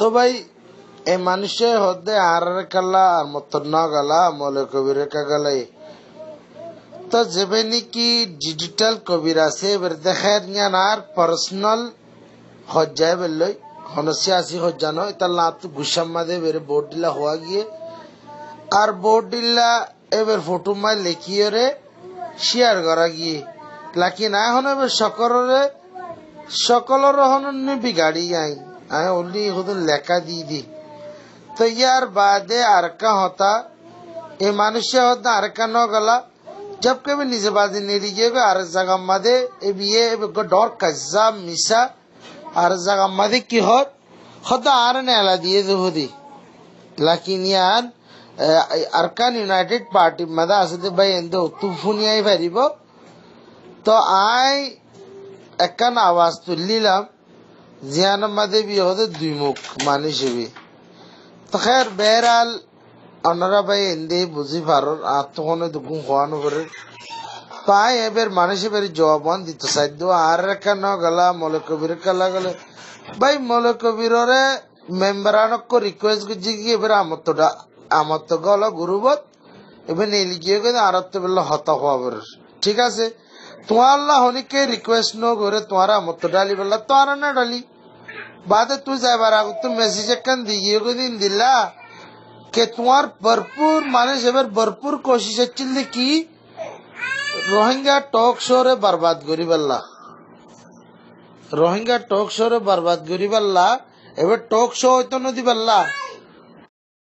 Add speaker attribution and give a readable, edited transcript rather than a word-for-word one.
Speaker 1: তো ভাই এই মানুষের হদ্দে আর কালা আর মত না গালা মলে কবির কাগালাই তো যেবে নাকি ডিজিটাল কবির আছে এবার দেখার জ্ঞান আর পার্সোনাল হজ্জায় বেলই হনসি আসি হজ্জানো এটা লাত গুসাম্মাদে বেরে বোর্ড দিলা হওয়া গিয়ে আর বোর্ড দিলা এবার ফটো মাই লেখিয়ে রে শেয়ার করা গিয়ে লাকি না এখন এবার সকলের হন বিগাড়ি আই আমি ওলি হুদুন লেখা দিয়ে দি তো ইয়ার বাদে আর কা হতা এই মানুষের হতা আর কা ন গলা जब कभी निजे बाजी नहीं रही आर जगह मदे ये डर कज्जा मिसा आर जगह मदे की होता आर ने अला दिए होदी लेकिन यार अरकान यूनाइटेड पार्टी मदा असदे भाई एंदो तुफुनियाई भरिबो तो आय एकन आवाज तुलिलाम जियान मदे भी होदे दुई मुख मानिश भी तो खैर बहरहाल अनरा भाई एंदे बुझी फारोर आत्मने दुगुं खानो करे पाए एबर मानिश बेरी जवाबान दितो साइदो आर का न गला मौलवी कबीर कला गले भाई मौलवी कबीर रे मेंबरान को रिक्वेस्ट गुजी की एबर আমত গলা গুরুবত এবার নেলিগিয়ে গেলে আরত্ব বেলা হতা হওয়ার ঠিক আছে তোমার আল্লাহ হনিকে রিকোয়েস্ট নো করে তোমার আমত ডালি বেলা তো আর না ডালি বাদে তুই যাইবার আগে তুই মেসেজ একখান দিয়ে দিন দিলা कि तुम्हार भरपूर माने एबार भरपूर कोशिश चल कि रोहिंग्या टॉक शो रे बर्बाद करी बल्ला रोहिंग्या टॉक शो रे बर्बाद करी बल्ला एबार टॉक शो हयतो नदी बल्ला